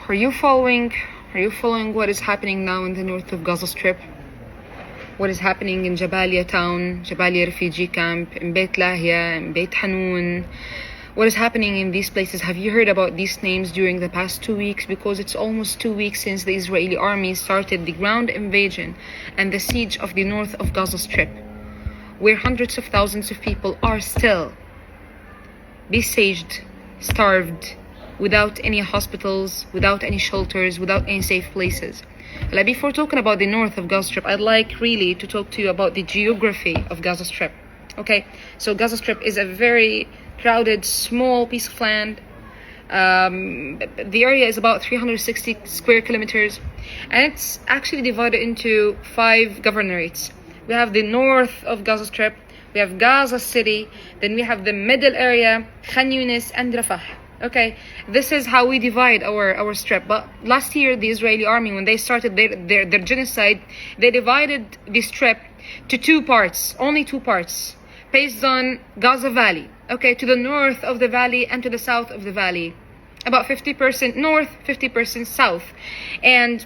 Are you following what is happening now in the north of Gaza Strip? What is happening in Jabalia town, Jabalia refugee camp, in Beit Lahia, in Beit Hanun? What is happening in these places? Have you heard about these names during the past 2 weeks? Because it's almost 2 weeks since the Israeli army started the ground invasion and the siege of the north of Gaza Strip, where hundreds of thousands of people are still besieged, starved, without any hospitals, without any shelters, without any safe places. Like, before talking about the north of Gaza Strip, I'd like really to talk to you about the geography of Gaza Strip. Okay, so Gaza Strip is a very crowded, small piece of land. The area is about 360 square kilometers, and it's actually divided into 5 governorates. We have the north of Gaza Strip, we have Gaza City, then we have the middle area, Khan Yunis and Rafah. Okay, this is how we divide our strip. But last year, the Israeli army, when they started their genocide, they divided the strip to 2 parts, only 2 parts, based on Gaza Valley. Okay, to the north of the valley and to the south of the valley, about 50% north, 50% south. And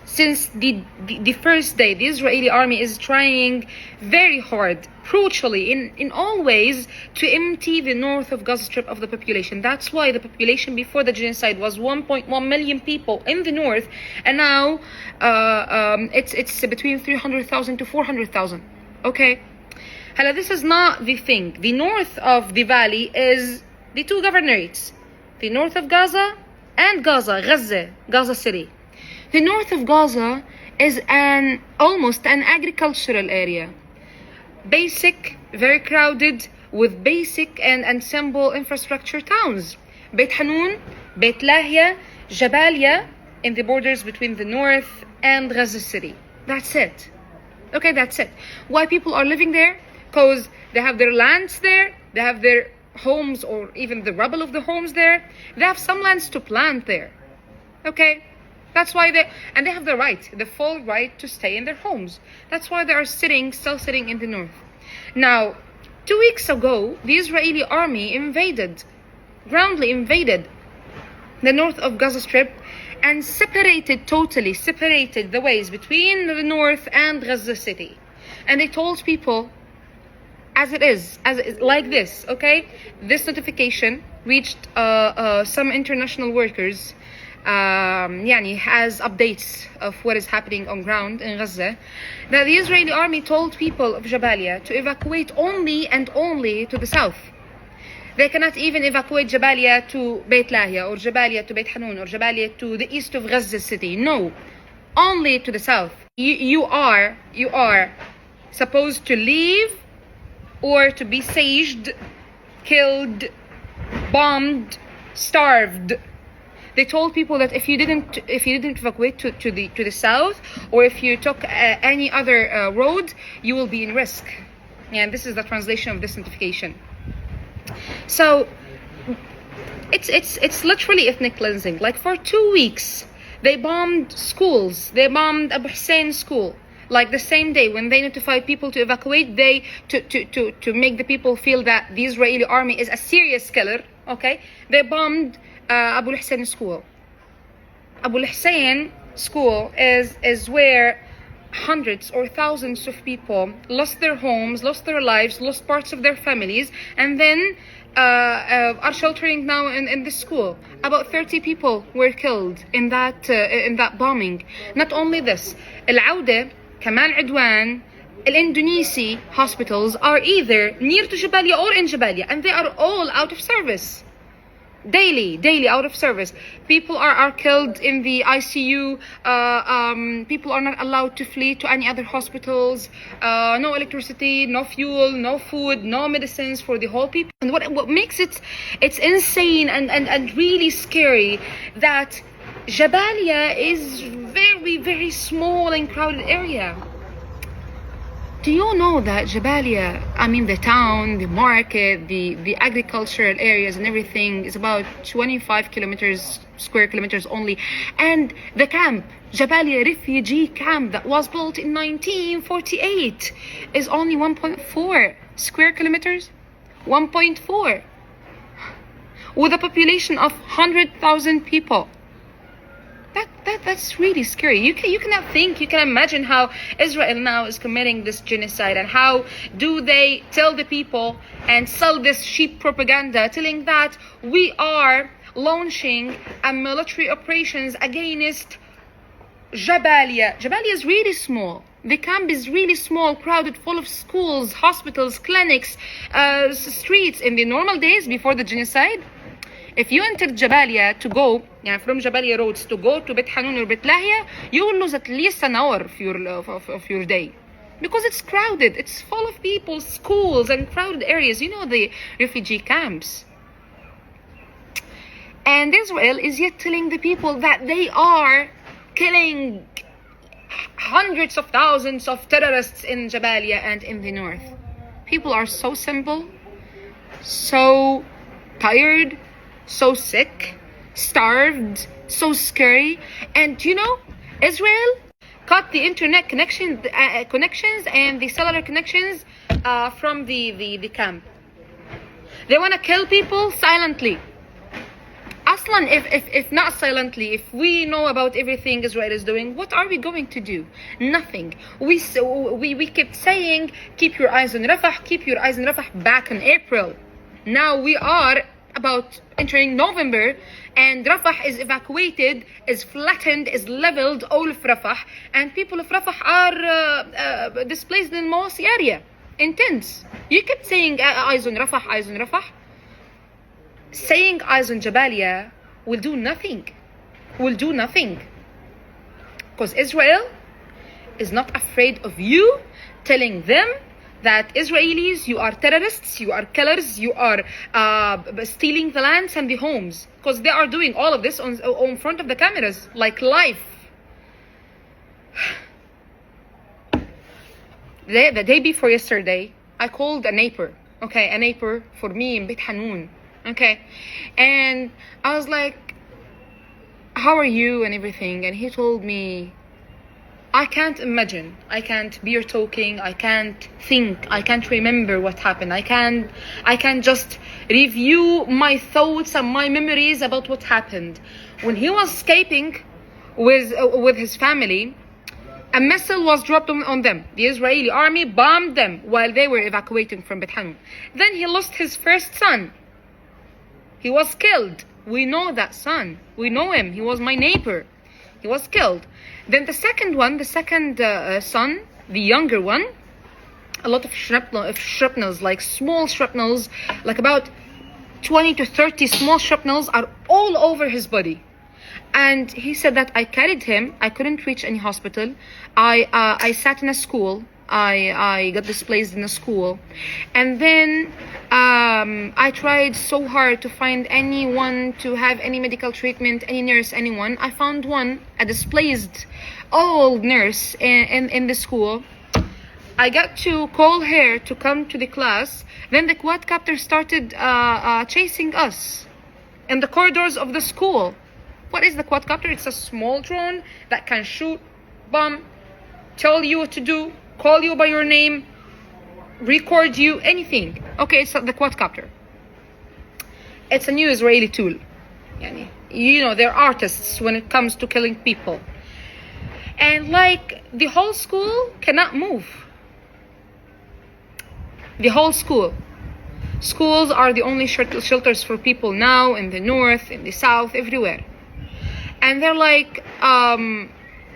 since the first day, the Israeli army is trying very hard, crucially, in all ways, to empty the north of Gaza Strip of the population. That's why the population before the genocide was 1.1 million people in the north, and now it's between 300,000 to 400,000. Okay, Hala, this is not the thing. The north of the valley is the 2 governorates, the north of Gaza and Gaza City. The north of Gaza is almost an agricultural area. Basic, very crowded, with basic and simple infrastructure towns. Beit Hanun, Beit Lahia, Jabalia, in the borders between the north and Gaza City. That's it. Okay, that's it. Why people are living there? Because they have their lands there, they have their homes, or even the rubble of the homes there. They have some lands to plant there. Okay? That's why they have the full right to stay in their homes. That's why they are still sitting in the north. Now, 2 weeks ago, the Israeli army groundly invaded the north of Gaza Strip and totally separated the ways between the north and Gaza City. And they told people, as it is like this, okay? This notification reached some international workers, has updates of what is happening on ground in Gaza, that the Israeli army told people of Jabalia to evacuate only and only to the south. They cannot even evacuate Jabalia to Beit Lahia, or Jabalia to Beit Hanun, or Jabalia to the east of Gaza City. No, only to the south. You are supposed to leave or to be sieged, killed, bombed, starved. They told people that if you didn't evacuate to the south, or if you took any other road, you will be in risk. And this is the translation of this notification. So it's literally ethnic cleansing. Like, for 2 weeks, they bombed schools. They bombed Abu Hussein school. Like, the same day when they notified people to evacuate, to make the people feel that the Israeli army is a serious killer. Okay, they bombed Abu Hussein school. Abu Hussein school is where hundreds or thousands of people lost their homes, lost their lives, lost parts of their families, and then are sheltering now in this school. About 30 people were killed in that bombing. Not only this, Al-Auda, Kamal Adwan, Al-Indonesi hospitals are either near to Jabalia or in Jabalia, and they are all out of service. Daily out of service. People are killed in the ICU. People are not allowed to flee to any other hospitals. No electricity, no fuel, no food, no medicines for the whole people. And what makes it's insane and really scary that Jabalia is very, very small and crowded area. Do you know that Jabalia, the town, the market, the agricultural areas and everything is about 25 square kilometers only, and the camp, Jabalia refugee camp, that was built in 1948, is only 1.4 square kilometers. 1.4, with a population of 100,000 people. that's really scary. You cannot think, you can imagine how Israel now is committing this genocide, and how do they tell the people and sell this cheap propaganda telling that we are launching a military operations against Jabalia. Jabalia is really small. The camp is really small, crowded, full of schools, hospitals, clinics, streets. In the normal days before the genocide, if you entered Jabalia to go, from Jabalia roads to go to Bet Hanun or Bet Lahia, you will lose at least an hour of your day. Because it's crowded, it's full of people, schools and crowded areas. You know, the refugee camps. And Israel is yet telling the people that they are killing hundreds of thousands of terrorists in Jabalia and in the north. People are so simple, so tired, so sick, starved, so scary. And you know, Israel cut the internet connections and the cellular connections from the camp. They want to kill people silently. Aslan, if not silently, if we know about everything Israel is doing, what are we going to do? Nothing. We kept saying, keep your eyes on Rafah, keep your eyes on Rafah back in April. Now we are about entering November, and Rafah is evacuated, is flattened, is leveled, all of Rafah, and people of Rafah are displaced in most area, in tents. You kept saying eyes on Rafah, eyes on Rafah. Saying eyes on Jabalia will do nothing. Will do nothing. Because Israel is not afraid of you telling them that Israelis, you are terrorists, you are killers, you are stealing the lands and the homes. Because they are doing all of this on front of the cameras, like live. The day before yesterday, I called a neighbor. Okay, a neighbor for me in Bet Hanun. Okay, and I was like, how are you and everything? And he told me, I can't imagine, I can't bear talking, I can't think, I can't remember what happened. I can't just review my thoughts and my memories about what happened. When he was escaping with his family, a missile was dropped on them. The Israeli army bombed them while they were evacuating from Bet Hanun. Then he lost his first son. He was killed. We know that son. We know him. He was my neighbor. He was killed. Then the second son, the younger one, a lot of shrapnels, like small shrapnels, like about 20 to 30 small shrapnels are all over his body. And he said that I carried him. I couldn't reach any hospital. I sat in a school. I got displaced in a school, and then I tried so hard to find anyone to have any medical treatment, any nurse, anyone. I found one, a displaced old nurse in the school. I got to call her to come to the class. Then the quadcopter started chasing us in the corridors of the school. What is the quadcopter? It's a small drone that can shoot, bomb, tell you what to do, call you by your name, record you, anything. Okay, it's the quadcopter. It's a new Israeli tool. You know, they're artists when it comes to killing people. And like, the whole school cannot move. The whole school. Schools are the only shelters for people now in the north, in the south, everywhere. And they're like,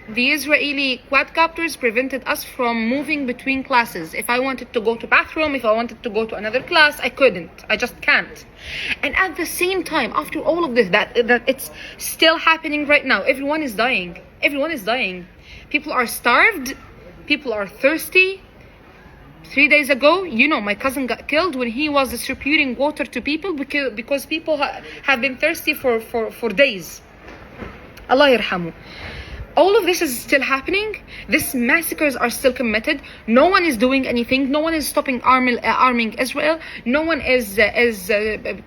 the Israeli quadcopters prevented us from moving between classes. If I wanted to go to bathroom, if I wanted to go to another class, I couldn't. I just can't. And at the same time, after all of this, that it's still happening right now. Everyone is dying. Everyone is dying. People are starved. People are thirsty. 3 days ago, you know, my cousin got killed when he was distributing water to people because people have been thirsty for days. Allah yarhamu. All of this is still happening. These massacres are still committed. No one is doing anything. No one is stopping arming Israel. No one is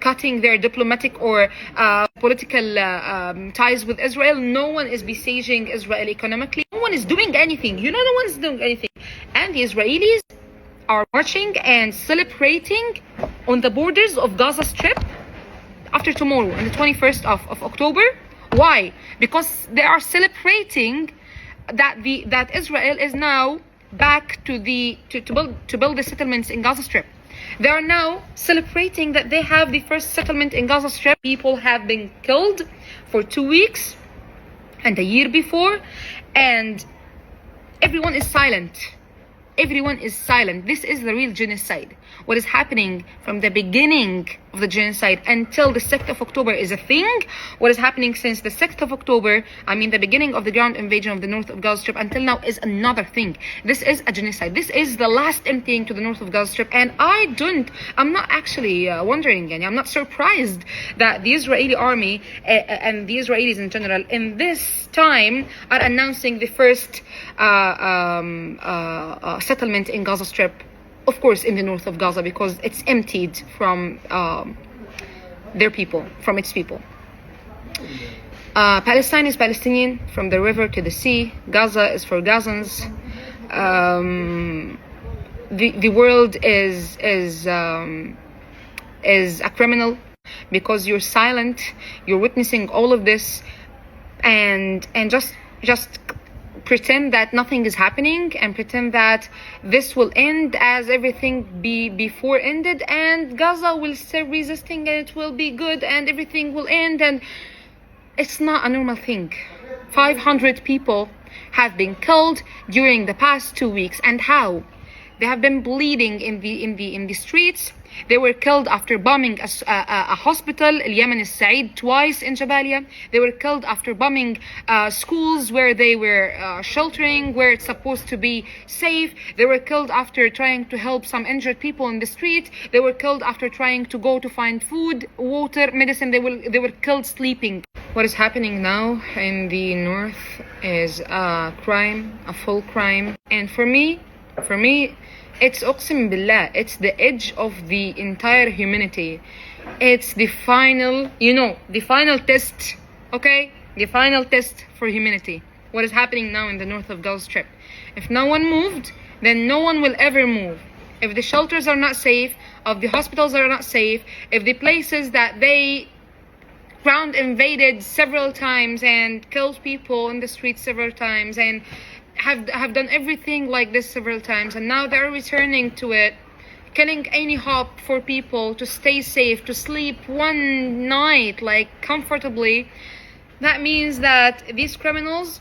cutting their diplomatic or political ties with Israel. No one is besieging Israel economically. No one is doing anything. You know, no one is doing anything. And the Israelis are marching and celebrating on the borders of Gaza Strip after tomorrow, on the 21st of October. Why? Because they are celebrating that Israel is now back to build the settlements in Gaza Strip. They are now celebrating that they have the first settlement in Gaza Strip. People have been killed for 2 weeks and a year before, and everyone is silent. Everyone is silent. This is the real genocide. What is happening from the beginning of the genocide until the 2nd of October is a thing. What is happening since the 2nd of October, I mean the beginning of the ground invasion of the north of Gaza Strip until now, is another thing. This is a genocide. This is the last emptying to the north of Gaza Strip. And I'm not actually wondering, and I'm not surprised that the Israeli army and the Israelis in general in this time are announcing the first settlement in Gaza Strip, of course in the north of Gaza, because it's emptied from their people, from its people. Palestine is Palestinian from the river to the sea. Gaza is for Gazans. The world is a criminal because you're silent. You're witnessing all of this, and just pretend that nothing is happening and pretend that this will end as everything before ended, and Gaza will still resisting and it will be good and everything will end. And it's not a normal thing. 500 people have been killed during the past 2 weeks. And how? They have been bleeding in the streets. They were killed after bombing a hospital, Yemen is Said, twice in Jabalia. They were killed after bombing schools where they were sheltering, where it's supposed to be safe. They were killed after trying to help some injured people in the street. They were killed after trying to go to find food, water, medicine. They were killed sleeping. What is happening now in the north is a crime, a full crime. And for me, it's Uqsim Billah, it's the edge of the entire humanity. It's the final, the final test, okay? The final test for humanity. What is happening now in the north of Gaza Strip. If no one moved, then no one will ever move. If the shelters are not safe, if the hospitals are not safe, if the places that they ground invaded several times and killed people in the streets several times and have done everything like this several times, and now they're returning to it, killing any hope for people to stay safe, to sleep one night like comfortably. That means that these criminals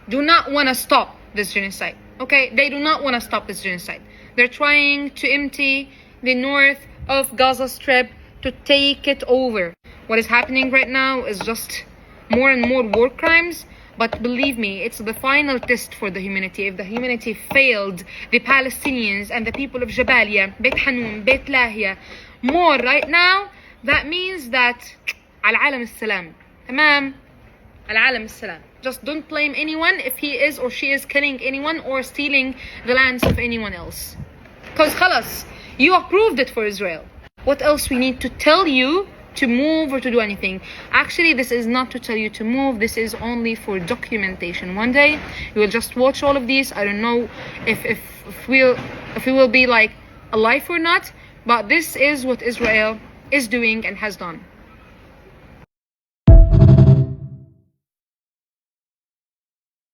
do not want to stop this genocide. Okay, they do not want to stop this genocide. They're trying to empty the north of Gaza Strip, to take it over. What is happening right now is just more and more war crimes. But believe me, it's the final test for the humanity. If the humanity failed the Palestinians and the people of Jabalia, Beit Hanun, Beit Lahia, more right now, that means that al-alam as-salam. Tamam? Al-alam as-salam. Just don't blame anyone if he is or she is killing anyone or stealing the lands of anyone else. Because khalas, you approved it for Israel. What else we need to tell you to move or to do anything? Actually, this is not to tell you to move. This is only for documentation. One day you will just watch all of these. I don't know if we will be like alive or not, but this is what Israel is doing and has done.